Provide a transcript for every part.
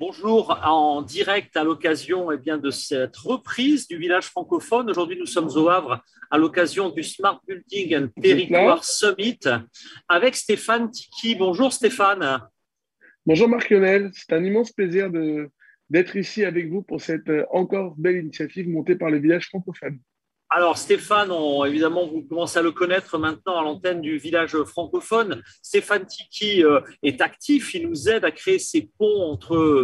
Bonjour, en direct à l'occasion de cette reprise du village francophone. Aujourd'hui, nous sommes au Havre à l'occasion du Smart Building and Vous êtes là? Territoire Summit avec Stéphane Tiki. Bonjour Stéphane. Bonjour Marc-Lionel, c'est un immense plaisir d'être ici avec vous pour cette encore belle initiative montée par le village francophone. Alors Stéphane, évidemment, vous commencez à le connaître maintenant à l'antenne du village francophone. Stéphane Tiki est actif, il nous aide à créer ces ponts entre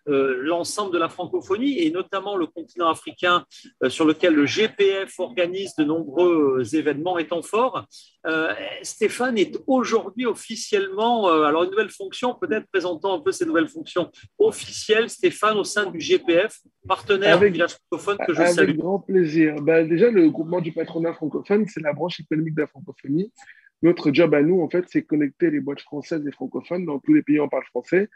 l'ensemble de la francophonie et notamment le continent africain sur lequel le GPF organise de nombreux événements et temps forts. Stéphane est aujourd'hui officiellement, alors une nouvelle fonction, peut-être présentant un peu ces nouvelles fonctions officielles, Stéphane au sein du GPF, partenaire du Avec, village francophone que je salue. avec grand plaisir. Déjà, le groupement du patronat francophone, c'est la branche économique de la francophonie. Notre job à nous, en fait, c'est connecter les boîtes françaises et francophones dans tous les pays où on parle français.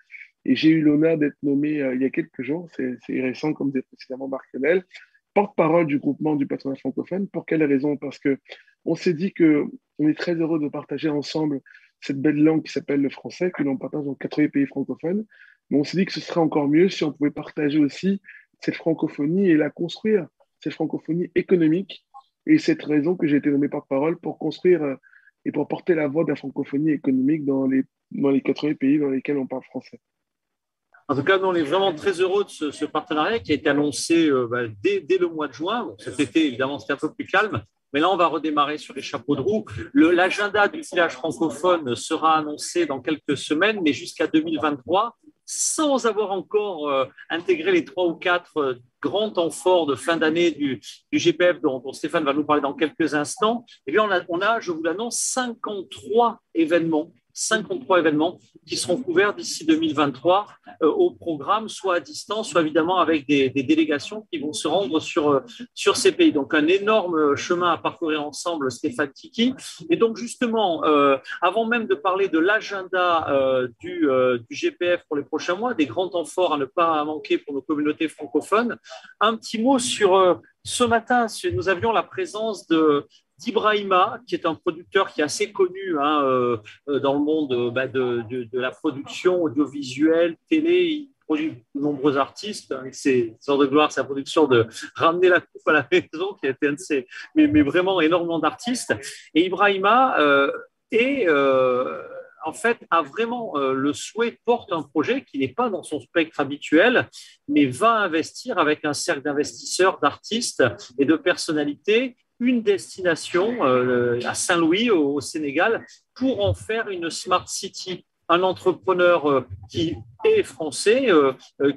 Et j'ai eu l'honneur d'être nommé il y a quelques jours, c'est récent, comme disait précédemment Marc-Lionel, porte-parole du groupement du patronat francophone. Pour quelle raison? Parce que on s'est dit que on est très heureux de partager ensemble cette belle langue qui s'appelle le français, que l'on partage dans 80 pays francophones. Mais on s'est dit que ce serait encore mieux si on pouvait partager aussi cette francophonie et la construire, cette francophonie économique. Et cette raison que j'ai été nommé porte-parole pour construire et pour porter la voix de la francophonie économique dans les 80 pays dans lesquels on parle français. En tout cas, nous, on est vraiment très heureux de ce partenariat qui a été annoncé dès le mois de juin. Bon, cet été, évidemment, c'était un peu plus calme, mais là, on va redémarrer sur les chapeaux de roue. L'agenda du village francophone sera annoncé dans quelques semaines, mais jusqu'à 2023, sans avoir encore intégré les 3 ou 4 grands temps forts de fin d'année du GPF dont Stéphane va nous parler dans quelques instants. Eh bien, on a, je vous l'annonce, 53 événements qui seront couverts d'ici 2023 au programme, soit à distance, soit évidemment avec des délégations qui vont se rendre sur ces pays. Donc, un énorme chemin à parcourir ensemble, Stéphane Tiki. Et donc, justement, avant même de parler de l'agenda du GPF pour les prochains mois, des grands temps forts à ne pas manquer pour nos communautés francophones, un petit mot sur ce matin. Nous avions la présence d'Ibrahima, qui est un producteur qui est assez connu dans le monde de la production audiovisuelle, télé. Il produit de nombreux artistes. C'est sorte de gloire, c'est la production de Ramener la coupe à la maison, qui a été un de ces, mais vraiment énormément d'artistes. Et Ibrahima en fait, a vraiment le souhait, porte un projet qui n'est pas dans son spectre habituel, mais va investir avec un cercle d'investisseurs, d'artistes et de personnalités une destination à Saint-Louis, au Sénégal, pour en faire une smart city. Un entrepreneur qui est français,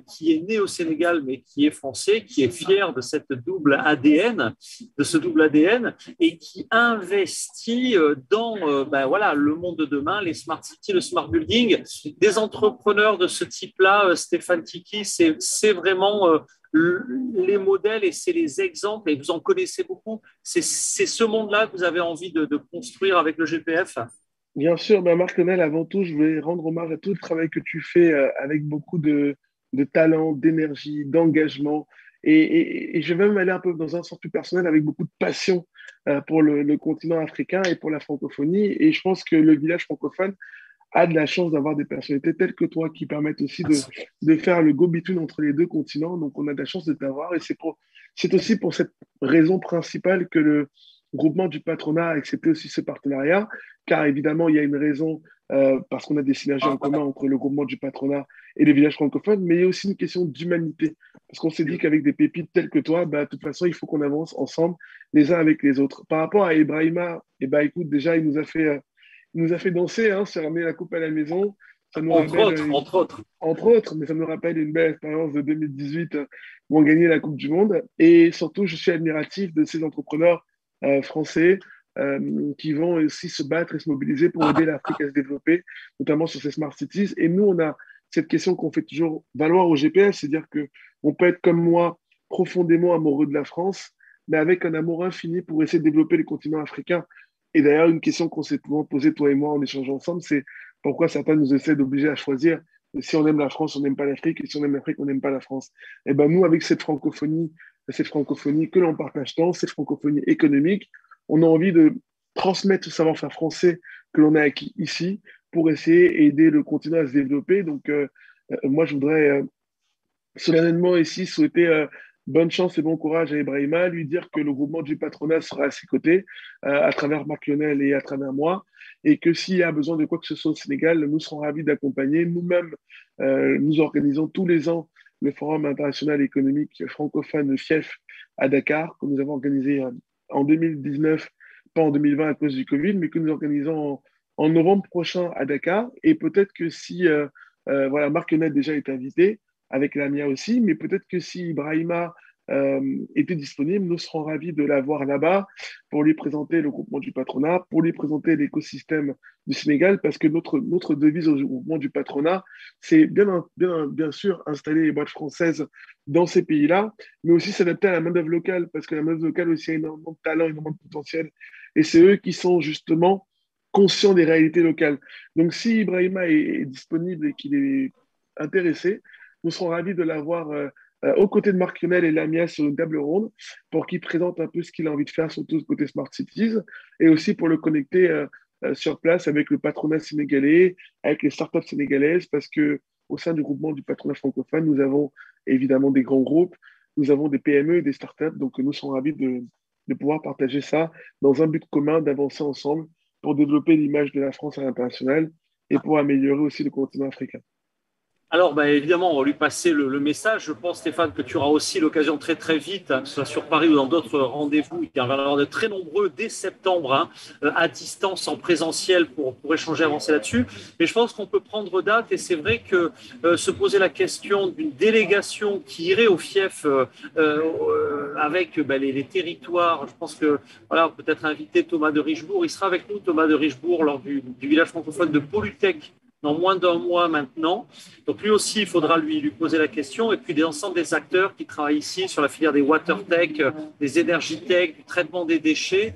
qui est né au Sénégal, mais qui est français, qui est fier de cette double ADN, de ce double ADN, et qui investit dans le monde de demain, les smart cities, le smart building. Des entrepreneurs de ce type-là, Stéphane Tiki, c'est vraiment les modèles et c'est les exemples, et vous en connaissez beaucoup. C'est ce monde-là que vous avez envie de construire avec le GPF. Bien sûr, Marc-Lionel, avant tout, je voulais rendre hommage à tout le travail que tu fais avec beaucoup de talent, d'énergie, d'engagement. Et je vais même aller un peu dans un sens plus personnel avec beaucoup de passion pour le continent africain et pour la francophonie. Et je pense que le village francophone a de la chance d'avoir des personnalités telles que toi qui permettent aussi de faire le go-between entre les deux continents. Donc, on a de la chance de t'avoir. Et c'est aussi pour cette raison principale que le groupement du patronat a accepté aussi ce partenariat, car évidemment, il y a une raison, parce qu'on a des synergies en commun entre le groupement du patronat et les villages francophones, mais il y a aussi une question d'humanité. Parce qu'on s'est dit qu'avec des pépites telles que toi, de toute façon, il faut qu'on avance ensemble les uns avec les autres. Par rapport à Ibrahima, écoute, déjà, il nous a fait danser, hein, se ramener la coupe à la maison. Ça nous Entre rappelle, autres, entre autres. entre autres, mais ça nous rappelle une belle expérience de 2018 où on gagnait la Coupe du Monde. Et surtout, je suis admiratif de ces entrepreneurs français qui vont aussi se battre et se mobiliser pour aider l'Afrique à se développer, notamment sur ces smart cities. Et nous, on a cette question qu'on fait toujours valoir au GPS, c'est-à-dire qu'on peut être comme moi, profondément amoureux de la France, mais avec un amour infini pour essayer de développer le continent africain. Et d'ailleurs, une question qu'on s'est souvent posée, toi et moi, en échangeant ensemble, c'est pourquoi certains nous essaient d'obliger à choisir si on aime la France, on n'aime pas l'Afrique, et si on aime l'Afrique, on n'aime pas la France. Et ben nous, avec cette francophonie que l'on partage tant, cette francophonie économique, on a envie de transmettre ce savoir-faire français que l'on a acquis ici pour essayer d'aider le continent à se développer. Donc, moi, je voudrais solennellement ici souhaiter bonne chance et bon courage à Ibrahima, lui dire que le groupement du patronat sera à ses côtés à travers Marc Lionel et à travers moi, et que s'il y a besoin de quoi que ce soit au Sénégal, nous serons ravis d'accompagner. Nous-mêmes, nous organisons tous les ans le Forum international économique francophone FIEF à Dakar, que nous avons organisé en 2019, pas en 2020 à cause du Covid, mais que nous organisons en novembre prochain à Dakar. Et peut-être que si voilà, Marc Lionel déjà est invité, avec Lamia aussi, mais peut-être que si Ibrahima était disponible, nous serons ravis de l'avoir là-bas pour lui présenter le groupement du patronat, pour lui présenter l'écosystème du Sénégal, parce que notre devise au groupement du patronat, c'est bien sûr installer les boîtes françaises dans ces pays-là, mais aussi s'adapter à la main-d'œuvre locale, parce que la main-d'œuvre locale aussi a énormément de talent, énormément de potentiel, et c'est eux qui sont justement conscients des réalités locales. Donc si Ibrahima est disponible et qu'il est intéressé, nous serons ravis de l'avoir aux côtés de Marc Lionel et Lamia sur une table ronde pour qu'il présente un peu ce qu'il a envie de faire, surtout côté Smart Cities, et aussi pour le connecter sur place avec le patronat sénégalais, avec les startups sénégalaises, parce que au sein du groupement du patronat francophone, nous avons évidemment des grands groupes, nous avons des PME et des startups, donc nous serons ravis de pouvoir partager ça dans un but commun, d'avancer ensemble pour développer l'image de la France à l'international et pour améliorer aussi le continent africain. Alors, évidemment, on va lui passer le message. Je pense, Stéphane, que tu auras aussi l'occasion très, très vite, que ce soit sur Paris ou dans d'autres rendez-vous. Il va y en avoir de très nombreux dès septembre, à distance, en présentiel, pour échanger, avancer là-dessus. Mais je pense qu'on peut prendre date, et c'est vrai que se poser la question d'une délégation qui irait au FIEF avec les territoires, je pense que, voilà, peut-être inviter Thomas de Richebourg. Il sera avec nous, Thomas de Richebourg, lors du village francophone de Polytech, dans moins d'un mois maintenant. Donc lui aussi, il faudra lui poser la question. Et puis l'ensemble des acteurs qui travaillent ici sur la filière des water tech, des énergies tech, du traitement des déchets,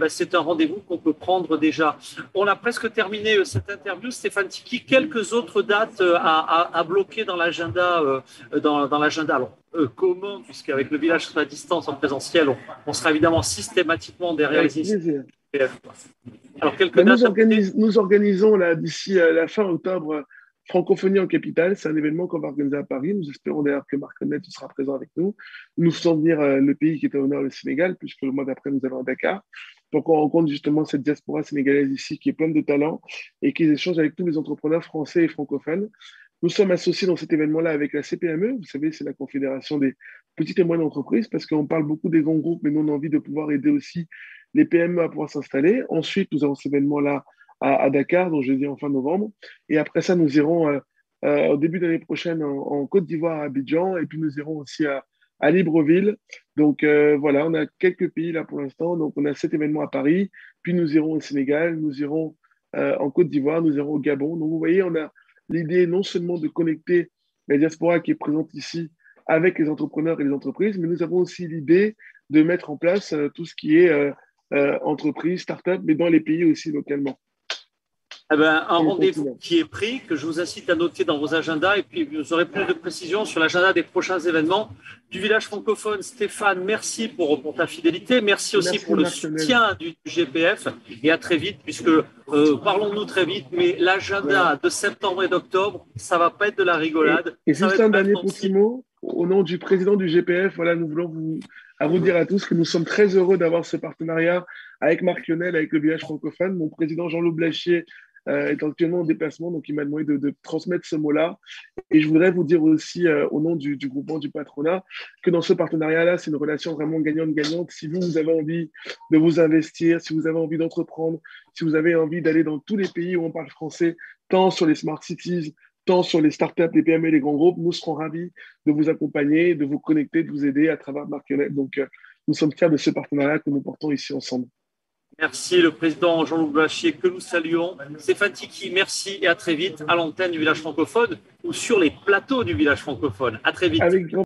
c'est un rendez-vous qu'on peut prendre déjà. On a presque terminé cette interview. Stéphane Tiki, quelques autres dates à bloquer dans l'agenda, dans l'agenda. Alors, commun, puisqu'avec le village à distance en présentiel, on sera évidemment systématiquement derrière les initiatives. Alors, quelques dates nous organisons là, d'ici la fin octobre Francophonie en capitale. C'est un événement qu'on va organiser à Paris. Nous espérons d'ailleurs que Marc Lionel sera présent avec nous. Nous faisons venir le pays qui est à l'honneur, le Sénégal, puisque le mois d'après, nous allons à Dakar. Donc, on rencontre justement cette diaspora sénégalaise ici qui est pleine de talent et qui échange avec tous les entrepreneurs français et francophones. Nous sommes associés dans cet événement-là avec la CPME. Vous savez, c'est la Confédération des petites et moyennes entreprises, parce qu'on parle beaucoup des grands groupes, mais nous, on a envie de pouvoir aider aussi les PME à pouvoir s'installer. Ensuite, nous avons cet événement-là à Dakar, dont je dis en fin novembre. Et après ça, nous irons au début de l'année prochaine en Côte d'Ivoire, à Abidjan, et puis nous irons aussi à Libreville. Donc voilà, on a quelques pays là pour l'instant. Donc on a cet événement à Paris, puis nous irons au Sénégal, nous irons en Côte d'Ivoire, nous irons au Gabon. Donc vous voyez, on a l'idée non seulement de connecter la diaspora qui est présente ici avec les entrepreneurs et les entreprises, mais nous avons aussi l'idée de mettre en place tout ce qui est entreprise, start-up, mais dans les pays aussi localement. Un rendez-vous qui est pris, que je vous incite à noter dans vos agendas, et puis vous aurez plus de précisions sur l'agenda des prochains événements du village francophone. Stéphane, merci pour ta fidélité, merci aussi pour le soutien du GPF, et à très vite, puisque parlons-nous très vite, mais l'agenda de septembre et d'octobre, ça va pas être de la rigolade. Et juste un dernier petit mot, au nom du président du GPF, voilà, nous voulons vous dire à tous que nous sommes très heureux d'avoir ce partenariat avec Marc Lionel, avec le village francophone. Mon président Jean-Loup Blachier est actuellement en déplacement, donc il m'a demandé de transmettre ce mot-là. Et je voudrais vous dire aussi, au nom du groupement du patronat, que dans ce partenariat-là, c'est une relation vraiment gagnante-gagnante. Si vous avez envie de vous investir, si vous avez envie d'entreprendre, si vous avez envie d'aller dans tous les pays où on parle français, tant sur les smart cities, tant sur les startups, les PME et les grands groupes, nous serons ravis de vous accompagner, de vous connecter, de vous aider à travers Marc Lionel. Donc, nous sommes fiers de ce partenariat que nous portons ici ensemble. Merci, le président Jean-Loup Blachier, que nous saluons. Stéphane Tiki, merci et à très vite à l'antenne du village francophone ou sur les plateaux du village francophone. À très vite. Avec grand...